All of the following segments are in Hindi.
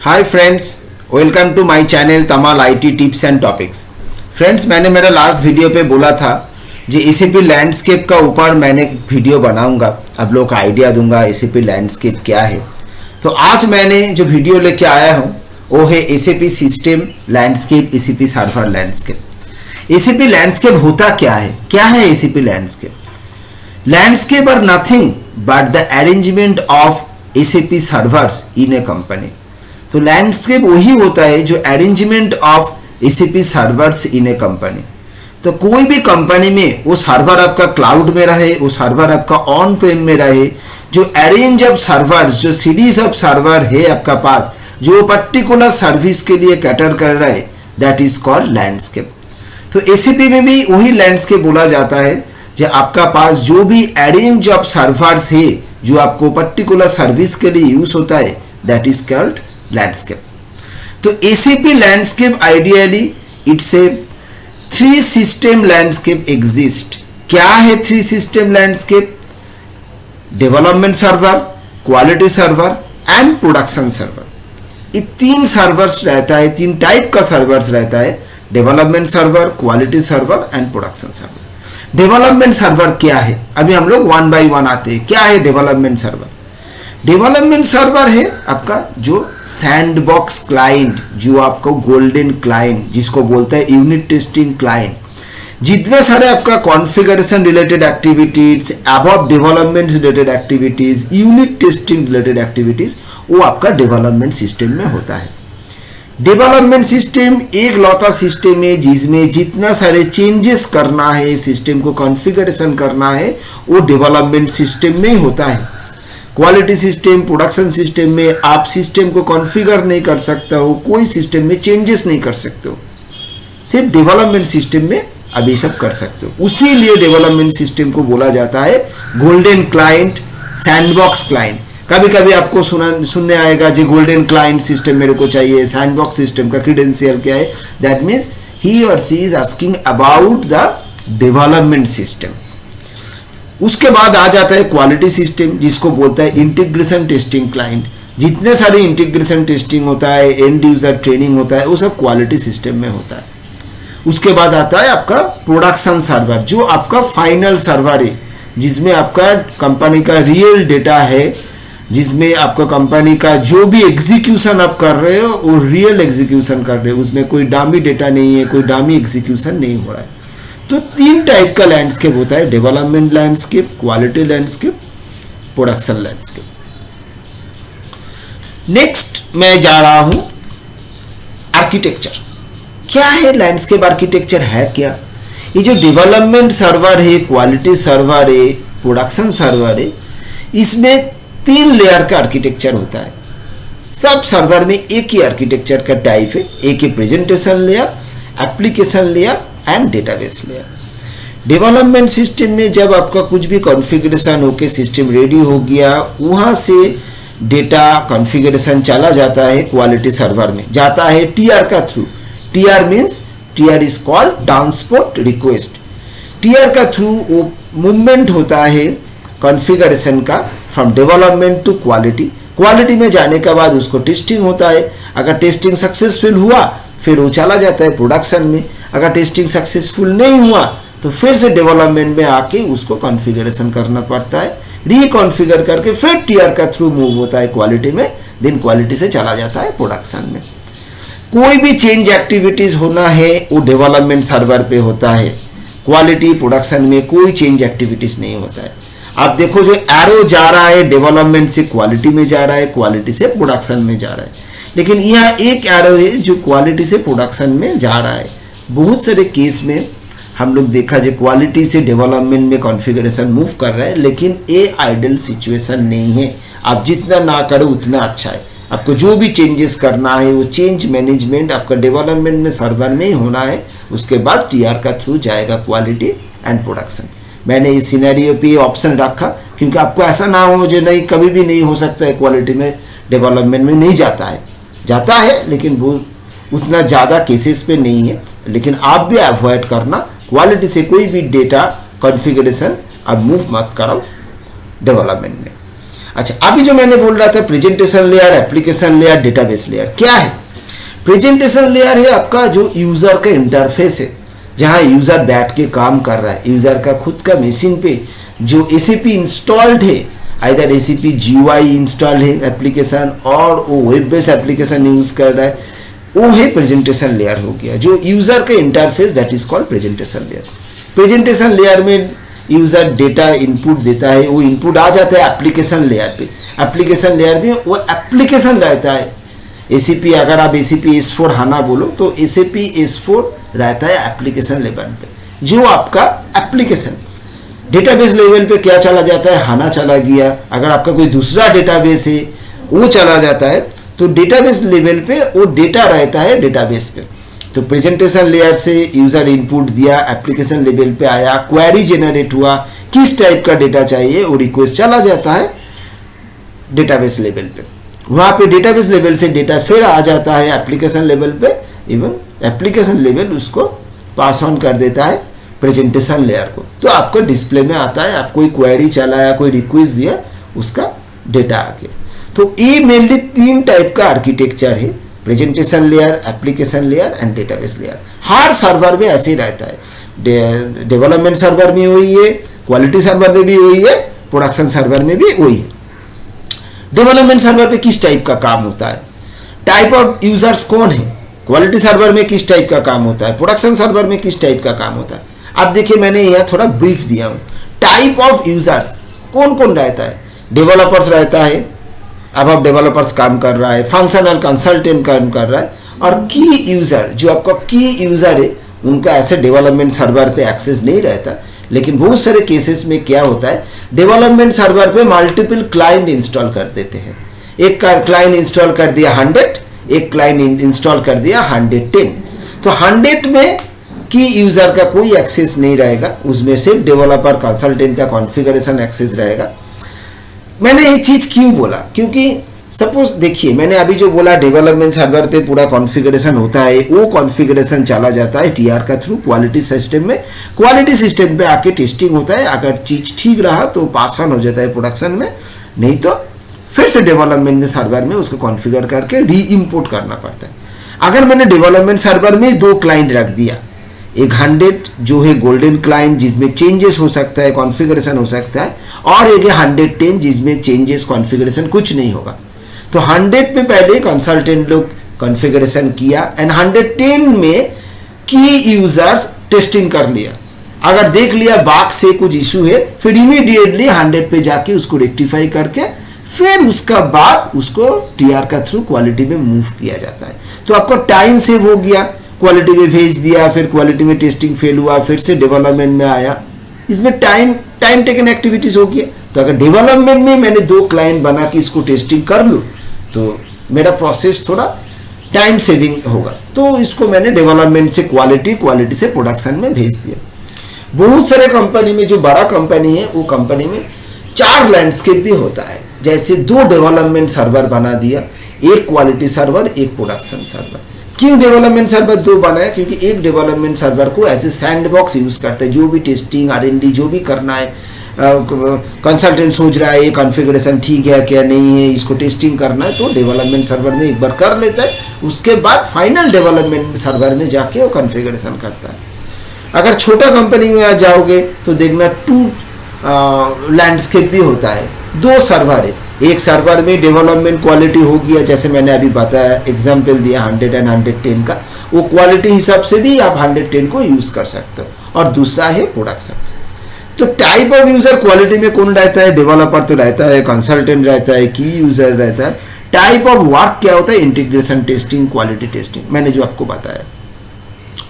Hi friends, welcome to my channel Tamal IT tips and topics. Friends, मैंने मेरा लास्ट वीडियो पे बोला था जी एसीपी लैंडस्केप का ऊपर मैंने एक वीडियो बनाऊंगा, आप लोग का आइडिया दूंगा एसीपी लैंडस्केप क्या है। तो आज मैंने जो वीडियो लेके आया हूँ वो है SAP system landscape, SAP server landscape. SAP landscape होता क्या है SAP landscape? Landscape are nothing but the arrangement of SAP servers in a company. तो लैंडस्केप वही होता है जो arrangement of SAP servers in a company. तो कोई भी कंपनी में वो सर्वर आपका क्लाउड में रहे, वो सर्वर आपका ऑन प्रेम में रहे, जो अरेंज ऑफ सर्वर्स, जो सीरीज ऑफ सर्वर है आपका पास, जो पर्टिकुलर सर्विस के लिए कैटर कर रहा है, दैट इज कॉल्ड लैंडस्केप। तो एसीपी में भी वही लैंडस्केप बोला जाता है जो आपका पास जो भी अरेंज ऑफ सर्वर्स है जो आपको पर्टिकुलर सर्विस के लिए यूज होता है, दैट इज कॉल्ड लैंडस्केप। तो ACP landscape ideally it's a 3 system landscape exist. क्या है 3 system landscape? Development server, quality server and production server. ये 3 सर्वर्स रहता है, 3 टाइप का सर्वर्स रहता है, development server, quality server and production server. Development server क्या है? अभी हम लोग 1 बाय 1 आते हैं। क्या है डेवलपमेंट सर्वर? डेवलपमेंट सर्वर है आपका जो सैंडबॉक्स क्लाइंट, जो आपको गोल्डन क्लाइंट जिसको बोलता है यूनिट टेस्टिंग क्लाइंट। जितने सारे आपका configuration related activities, above development related activities, unit testing related activities, वो आपका डेवलपमेंट सिस्टम में होता है। डेवलपमेंट सिस्टम एक लौता सिस्टम है जिसमें जितना सारे चेंजेस करना है, सिस्टम को कॉन्फ़िगरेशन करना है, वो डेवलपमेंट सिस्टम में ही होता है। क्वालिटी सिस्टम, प्रोडक्शन सिस्टम में आप सिस्टम को कॉन्फ़िगर नहीं कर सकते हो, कोई सिस्टम में चेंजेस नहीं कर सकते हो, सिर्फ डेवलपमेंट सिस्टम में आप ये सब कर सकते हो। उसी लिए डेवलपमेंट सिस्टम को बोला जाता है गोल्डन क्लाइंट, सैंडबॉक्स क्लाइंट। कभी कभी आपको सुनने आएगा जी गोल्डन क्लाइंट सिस्टम मेरे को चाहिए, सैंडबॉक्स सिस्टम का क्रेडेंशियल क्या है? That means he or she is asking about the development system. उसके बाद आ जाता है क्वालिटी सिस्टम जिसको बोलता है इंटीग्रेशन टेस्टिंग क्लाइंट। जितने सारे इंटीग्रेशन टेस्टिंग होता है, एंड यूजर ट्रेनिंग होता है, वो सब क्वालिटी सिस्टम में होता है। उसके बाद आता है आपका प्रोडक्शन सर्वर जो आपका फाइनल सर्वर है, जिसमें आपका कंपनी का रियल डेटा है, जिसमें आपका कंपनी का जो भी एग्जीक्यूशन आप कर रहे हो वो रियल एग्जीक्यूशन कर रहे हो, उसमें कोई डामी डेटा नहीं है, कोई डामी एग्जीक्यूशन नहीं हो रहा है। तो 3 टाइप का लैंडस्केप होता है, development landscape, quality landscape, production landscape. Next मैं जा रहा हूं आर्किटेक्चर। क्या है लैंडस्केप आर्किटेक्चर है क्या? ये जो डेवलपमेंट सर्वर है, क्वालिटी सर्वर है, प्रोडक्शन सर्वर है, इसमें 3 लेयर का आर्किटेक्चर होता है। सब सर्वर में एक ही आर्किटेक्चर का टाइप है, एक ही presentation layer, application layer and database layer. Development system में जब आपका कुछ भी कॉन्फ़िगरेशन होके सिस्टम रेडी हो गया, वहां से डेटा कॉन्फ़िगरेशन चला जाता है क्वालिटी सर्वर में, जाता है टीआर का through. TR means TR is called transport request. TR का थ्रू वो मूवमेंट होता है कॉन्फ़िगरेशन का from development to quality. Quality में जाने के बाद उसको टेस्टिंग होता है, अगर टेस्टिंग सक्सेसफुल हुआ फिर वो चला जाता है प्रोडक्शन में, अगर टेस्टिंग सक्सेसफुल नहीं हुआ तो फिर से डेवलपमेंट में आके उसको कॉन्फ़िगरेशन करना पड़ता है, रिकॉन्फ़िगर करके फिर टीआर का थ्रू मूव होता है क्वालिटी में, देन क्वालिटी से चला जाता है प्रोडक्शन में। कोई भी चेंज एक्टिविटीज होना है वो डेवलपमेंट सर्वर पे होता है, क्वालिटी प्रोडक्शन में कोई चेंज एक्टिविटीज नहीं होता है। आप देखो जो एरो जा रहा है डेवलपमेंट से क्वालिटी में जा रहा है, क्वालिटी से प्रोडक्शन में जा रहा है, लेकिन यहाँ एक एरो है जो क्वालिटी से प्रोडक्शन में जा रहा है। बहुत सारे केस में हम लोग देखा जो क्वालिटी से डेवलपमेंट में कॉन्फ़िगरेशन मूव कर रहा है, लेकिन ये आइडियल सिचुएशन नहीं है। आप जितना ना करो उतना अच्छा है। आपको जो भी चेंजेस करना है वो चेंज मैनेजमेंट आपका डेवलपमेंट में सर्वर में ही होना है, उसके बाद टीआर का थ्रू जाएगा क्वालिटी एंड प्रोडक्शन। मैंने इस सिनेरियो पे ऑप्शन रखा क्योंकि आपको ऐसा ना हो जो नहीं कभी भी नहीं हो सकता है, क्वालिटी में डेवलपमेंट में नहीं जाता है लेकिन वो उतना ज़्यादा केसेस पे नहीं है। लेकिन आप भी अवॉइड करना, क्वालिटी से कोई भी डेटा कॉन्फ़िगरेशन आप मूव मत करो डेवलपमेंट में। अच्छा, अभी जो मैंने बोल रहा था presentation layer, application layer, database layer, क्या है? प्रेजेंटेशन लेयर है आपका जो यूजर का इंटरफेस है, जहां यूजर बैठ के काम कर रहा है, यूजर का खुद का मशीन पे जो एसीपी इंस्टॉल्ड है, आइदर एसीपी जीयूआई इंस्टॉल है एप्लीकेशन और वो वेब बेस्ड एप्लीकेशन यूज कर रहा है, वो है प्रेजेंटेशन लेयर हो गया। जो यूजर का interface, that is called presentation layer. Presentation layer में यूजर डेटा इनपुट देता है, वो इनपुट आ जाता है एप्लीकेशन लेयर पे। एप्लीकेशन लेयर में वो एप्लीकेशन रहता है। एसीपी, अगर आप एसीपी S4 हाना बोलो तो एसीपी S4 रहता है एप्लीकेशन लेवल पे, जो आपका एप्लीकेशन। डेटाबेस लेवल पे क्या चला जाता है? हाना चला गया। अगर आपका कोई दूसरा डेटाबेस है वो चला जाता है, तो डेटाबेस लेवल पे वो डेटा रहता है डेटाबेस पे। तो प्रेजेंटेशन लेयर से यूजर इनपुट दिया, एप्लीकेशन लेवल पे आया, क्वेरी जनरेट हुआ, किस टाइप का डेटा चाहिए वो रिक्वेस्ट चला जाता है डेटाबेस लेवल पे। वहां पे डेटाबेस लेवल से डेटा फिर आ जाता है एप्लीकेशन लेवल पे, इवन एप्लीकेशन लेवल उसको पास ऑन कर देता है प्रेजेंटेशन लेयर को। तो आपको डिस्प्ले में आता है, आप कोई क्वेरी चलाया, कोई रिक्वेस्ट दिया, उसका डेटा आ गया। तो ये मेनली 3 टाइप का आर्किटेक्चर है, presentation layer, application layer and database layer. Her server में ऐसे ही रहता है। डेवलपमेंट सर्वर में वही है, क्वालिटी सर्वर में भी वही है, प्रोडक्शन सर्वर में भी वही है। डेवलपमेंट सर्वर पे किस टाइप का काम होता है? टाइप ऑफ यूजर्स कौन है? क्वालिटी सर्वर में किस टाइप का काम होता है? प्रोडक्शन सर्वर में किस टाइप का काम होता है? अब देखिए, मैंने यहाँ थोड़ा ब्रीफ दिया हूँ। टाइप ऑफ यूजर्स कौन कौन रहता है? डेवलपर्स रहता है, अब आप डेवलपर्स काम कर रहा है, फंक्शनल कंसल्टेंट काम कर रहा है, और की यूजर, जो आपका की यूजर है, उनका ऐसे डेवलपमेंट सर्वर पे एक्सेस नहीं रहता। लेकिन बहुत सारे केसेस में क्या होता है, डेवलपमेंट सर्वर पे मल्टीपल क्लाइंट इंस्टॉल कर देते हैं। एक क्लाइंट इंस्टॉल कर दिया 100, एक क्लाइंट इंस्टॉल कर दिया 110। तो 100 में की यूजर का कोई एक्सेस नहीं रहेगा, उसमें सिर्फ डेवलपर कंसल्टेंट का कॉन्फ़िगरेशन एक्सेस रहेगा। मैंने ये चीज क्यों बोला? क्योंकि सपोज देखिए, मैंने अभी जो बोला डेवलपमेंट सर्वर पे पूरा कॉन्फ़िगरेशन होता है, वो कॉन्फ़िगरेशन चला जाता है टीआर का थ्रू क्वालिटी सिस्टम में। क्वालिटी सिस्टम पे आके टेस्टिंग होता है, अगर चीज ठीक रहा तो पास ऑन हो जाता है प्रोडक्शन में, नहीं तो फिर से डेवलपमेंट सर्वर में उसको कॉन्फ़िगर करके री इम्पोर्ट करना पड़ता है। अगर मैंने डेवलपमेंट सर्वर में 2 क्लाइंट रख दिया, एक 100 जो है गोल्डन क्लाइंट जिसमें चेंजेस हो सकता है, कॉन्फ़िगरेशन हो सकता है, और एक 110 जिसमें चेंजेस कॉन्फ़िगरेशन कुछ नहीं होगा। तो 100 पे पहले कंसल्टेंट लोग कॉन्फ़िगरेशन किया एंड 110 में की यूजर्स टेस्टिंग कर लिया। अगर देख लिया बाग से कुछ इशू है, फिर इमीडिएटली 100 पे जाके उसको रेक्टिफाई करके फिर उसका बाद उसको टीआर का थ्रू क्वालिटी में मूव किया जाता है। तो आपको टाइम सेव हो गया, क्वालिटी में भेज दिया, फिर क्वालिटी में टेस्टिंग फेल हुआ, फिर से डेवलपमेंट में आया, इसमें टाइम टेकन एक्टिविटीज हो गया। तो अगर डेवलपमेंट में मैंने 2 क्लाइंट बना के इसको टेस्टिंग कर लूँ तो मेरा प्रोसेस थोड़ा टाइम सेविंग होगा। तो इसको मैंने डेवलपमेंट से क्वालिटी से प्रोडक्शन में भेज दिया। बहुत सारे कंपनी में, जो बड़ा कंपनी है, वो कंपनी में 4 लैंडस्केप भी होता है। जैसे 2 डेवलपमेंट सर्वर बना दिया, एक क्वालिटी सर्वर, एक प्रोडक्शन सर्वर। क्यों डेवलपमेंट सर्वर 2 बनाया? क्योंकि एक डेवलपमेंट सर्वर को एज ए सैंडबॉक्स यूज करते हैं, जो भी टेस्टिंग R&D जो भी करना है, कंसल्टेंट सोच रहा है ये कॉन्फ़िगरेशन ठीक है क्या नहीं है, इसको टेस्टिंग करना है, तो डेवलपमेंट सर्वर में एक बार कर लेता है, उसके बाद फाइनल डेवलपमेंट सर्वर में जाके वो कॉन्फ़िगरेशन करता है। अगर छोटा कंपनी में आ जाओगे तो देखना 2 लैंडस्केप भी होता है, 2 सर्वर है। एक सर्वर में डेवलपमेंट क्वालिटी हो गया, जैसे मैंने अभी बताया, एग्जाम्पल दिया 100 एंड 110 का, वो क्वालिटी हिसाब से भी आप 110 को यूज कर सकते हो। और दूसरा है प्रोडक्शन। तो टाइप ऑफ यूजर क्वालिटी में कौन रहता है? डेवलपर तो रहता है, कंसल्टेंट रहता है, की यूजर रहता है। टाइप ऑफ वर्क क्या होता है? इंटीग्रेशन टेस्टिंग, क्वालिटी टेस्टिंग, मैंने जो आपको बताया।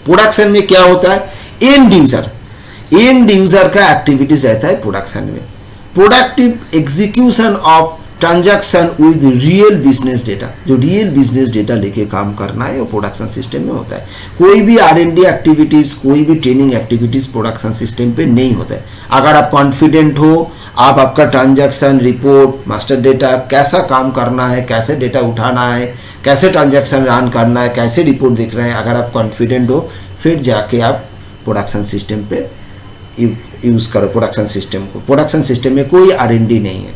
प्रोडक्शन में क्या होता है? एंड यूजर का एक्टिविटीज रहता है प्रोडक्शन में। Productive execution of transaction with real business data, जो रियल बिजनेस डेटा लेके काम करना है वो प्रोडक्शन सिस्टम में होता है। कोई भी R&D एक्टिविटीज, कोई भी ट्रेनिंग एक्टिविटीज प्रोडक्शन सिस्टम पे नहीं होता है। अगर आप कॉन्फिडेंट हो, आप आपका ट्रांजैक्शन रिपोर्ट, मास्टर डेटा कैसा काम करना है, कैसे डेटा उठाना है, कैसे ट्रांजैक्शन रन करना है, कैसे रिपोर्ट देख रहे हैं, अगर आप कॉन्फिडेंट हो, फिर जाके आप प्रोडक्शन सिस्टम पे यूज करो प्रोडक्शन सिस्टम को। प्रोडक्शन सिस्टम में कोई R&D नहीं है।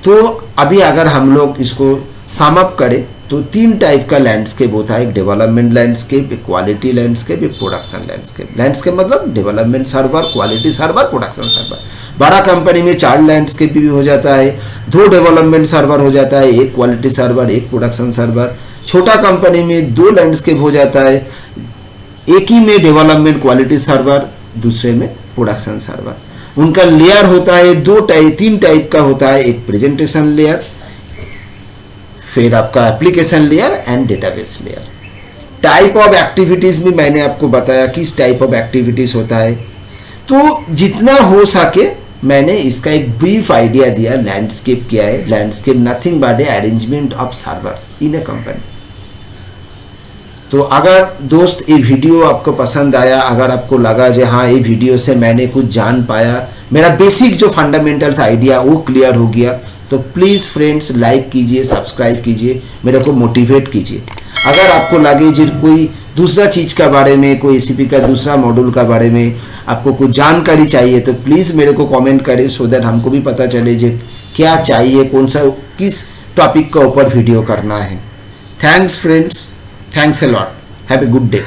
तो अभी अगर हम लोग इसको सम अप करें तो 3 टाइप का लैंडस्केप होता है, एक डेवलपमेंट लैंडस्केप, एक क्वालिटी लैंडस्केप, एक प्रोडक्शन लैंडस्केप। लैंडस्केप मतलब development server, quality server, production server. बड़ा कंपनी में 4 लैंडस्केप भी हो जाता है, 2 डेवलपमेंट सर्वर हो जाता है, 1 क्वालिटी सर्वर, 1 प्रोडक्शन सर्वर। छोटा कंपनी में 2 लैंडस्केप हो जाता है, एक ही में डेवलपमेंट क्वालिटी सर्वर, दूसरे में प्रोडक्शन सर्वर। उनका लेयर होता है 3 टाइप का होता है, एक प्रेजेंटेशन लेयर, फिर आपका application layer and database layer. Type of activities भी मैंने आपको बताया किस टाइप ऑफ एक्टिविटीज होता है। तो जितना हो सके मैंने इसका एक ब्रीफ आइडिया दिया। लैंडस्केप क्या है? Landscape nothing but A arrangement of servers in a company. तो अगर दोस्त ये वीडियो आपको पसंद आया, अगर आपको लगा जो हाँ ये वीडियो से मैंने कुछ जान पाया, मेरा बेसिक जो फंडामेंटल्स आइडिया वो क्लियर हो गया, तो प्लीज़ फ्रेंड्स लाइक कीजिए, सब्सक्राइब कीजिए, मेरे को मोटिवेट कीजिए। अगर आपको लगे जो कोई दूसरा चीज़ का बारे में, कोई एसीपी का दूसरा मॉड्यूल का बारे में आपको कुछ जानकारी चाहिए तो प्लीज़ मेरे को कमेंट करें, सो दैट हमको भी पता चले जो क्या चाहिए, कौन सा किस टॉपिक का ऊपर वीडियो करना है। Thanks friends, thanks a lot, have a good day.